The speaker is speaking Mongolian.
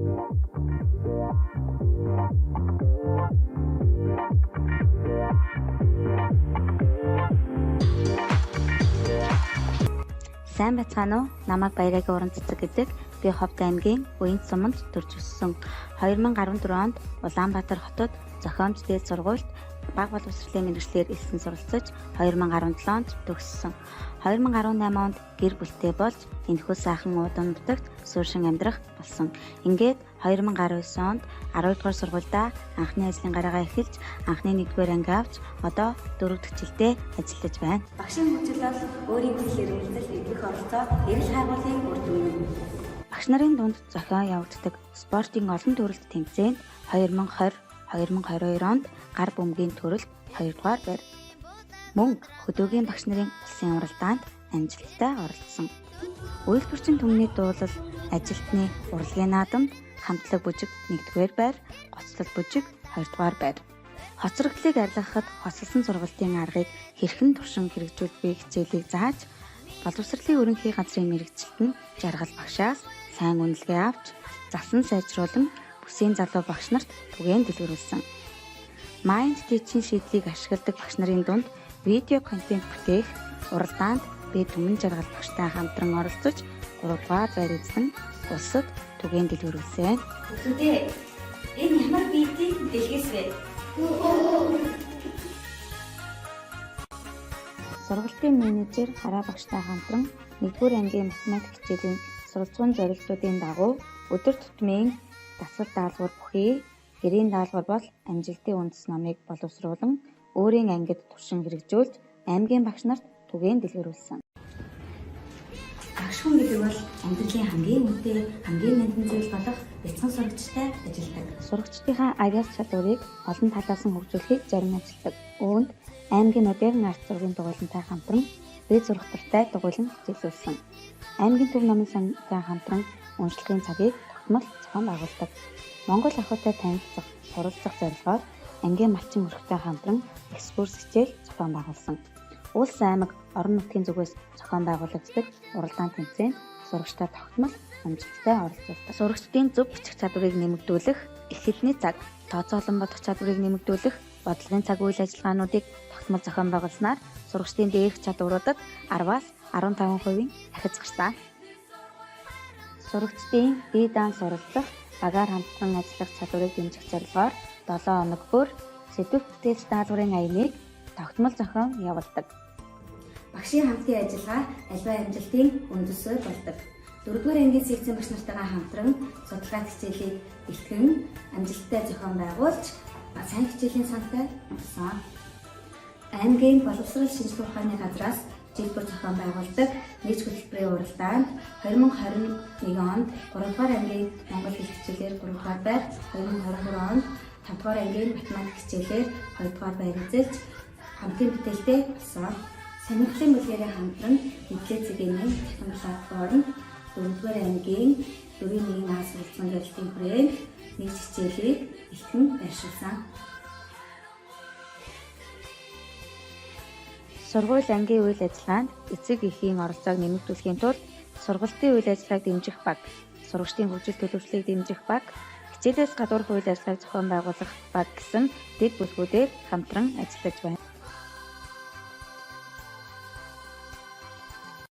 Сайн бацгаана уу? Намайг Баярагийн уран цэцэг гэдэг. Би Ховд аймгийн Буян суманд төрж өссөн. 2014 онд Улаанбаатар хотод зохиомж дээд сургуульд бага боловсролын мэргэжлэр элсэн суралцаж 2017 онд төгссөн. 2018 онд гэр бүлтэй болж энэхүү сайхан уудан нутагт сууршин амьдрах болсон. Ингээд 2019 онд 12 дугаар сургуульдаа анхны ажлын гараагаа эхэлж анхны 1-р анги авч одоо 4 дахь жилдээ ажиллаж байна. Багшийн хүчлэл өөрийн хэлээр үйлдэл идэх оролцоо эрэл хайгуулын үр дүн юм. Багш нарын дунд зохион явагддаг спортын олон төрөлд тэмцээнд 2020-2022 онд гар бөмбөгийн төрөлд 2 дугаар байр. Мөн хөдөөгийн багш нарын улсын уралдаанд амжилттай оролцсон. Үйлдвэрчин түмний дуулал, ажилтны урлагийн наадамд хамтлаг бүжиг 1-р байр, гоцлол бүжиг 2-р байр. Хоцрогдлыг арилгахад хослолсон сургалтын аргыг хэрхэн туршин хэрэгжүүлэх вэ хичээлийг зааж, боловсролын ерөнхий газрын мэргэжилтэн жаргал багшаас сайн үнэлгээ авч, засан сайжруулан бүсийн залуу багш нарт түгээн дэлгэрүүлсэн. Mind Teaching шийдлийг ашигладаг багш нарын дунд видео контент бүтээх, уралдаанд би түмэн жаргал багштай хамтран оролцож 3-р байр эзэн улсад түгээн дэлгэрүүлсэн. Үзүдээ энэ ямар биетийн дэлгээс вэ? Сургалтын менежер хараа багштай хамтран 1-р ангийн математик хичээлийн суралцсан зорилтуудын дагуу өдөр тутмын дасгал даалгавар бүхий, гэрийн даалгавар бол амжилтын үндэс номыг боловсруулан өөрийн ангид туршин хэрэгжүүлж аймгийн багш нарт түгээн дэлгэрүүлсэн. Багш хүн гэдэг бол амьдралын хамгийн үнэтэй, хамгийн нандин зүйл болох бяцхан сурагчтай ажилладаг. Сурагчдынхаа авиас чадварыг олон талаас нь хөгжүүлэхийг зарим ажилладаг. Үүнд аймгийн модерн арт зургийн дугуйлантай хамтран бие зургатартай дугуйлан хичээлүүлсэн. Аймгийн төв намын сантай хамтран уншлагын цагийг тогтмол зохион байгуулдаг. Монгол ахуйтай танилцах, суралцах зорилгоор ангийн малчин өрхтэй хамтран экскурс хичээл зохион байгуулсан. Улс аймаг орон нутгийн зүгээс зохион байгуулагддаг уралдаан тэмцээнд сурагчдаа тогтмол амжилттай оролцуулдаг. Сурагчдын зөв бичих чадварыг нэмэгдүүлэх, их хэдний цаг, тооцоолон бодох чадварыг нэмэгдүүлэх, бодлогын цаг үйл ажиллагаануудыг тогтмол зохион байгуулснаар сурагчдын дээрх чадваруудад 10-аас 15% дахиж гарсан. Сурагчдын бие даан суралцах, багаар хамтран ажиллах чадварыг дэмжих зорилгоор 7 хоног бүр сэдв бүтээлч даалгаврын аяныг тогтмол зохион явуулдаг. Багшийн хамтын ажиллагаа альва амжилтын үндэслэл болдог. 4-р ангийн секцийн багш нартайгаа хамтран судалгаа хичээлийг бэлтгэн амжилттай зохион байгуулж сайн хичээлийн сантай болсон. Аймгийн боловсрол шинжилгээ ухааны газраас жил бүр зохион байгуулдаг нийт хөтөлбөрийн уралдаанд 2021 онд 3-р ангийн монгол хэл хичээлээр 3-р байр, 2023 онд 5-р ангийн математик хичээлээр 2-р байр эзэлж хамтын бүтээлтэй болсон. Сонирхлын бүлгээрээ хамтран мэдлэг цэгийн техникийн платформ 4-р ангийн 4-1 нас суралцсан зорилтын хүрээнд нэг хичээлийг эхлэн байршуулсан. Сургууль ангийн үйл ажиллагаанд эцэг эхийн оролцоог нэмэгдүүлэхийн тулд сургалтын үйл ажиллагааг дэмжих баг, сурагчдын хөгжил төлөвшлийг дэмжих баг, хичээлээс гадуурх үйл ажиллагааг зохион байгуулах баг гэсэн дэд бүлгүүдээр хамтран ажиллаж байна.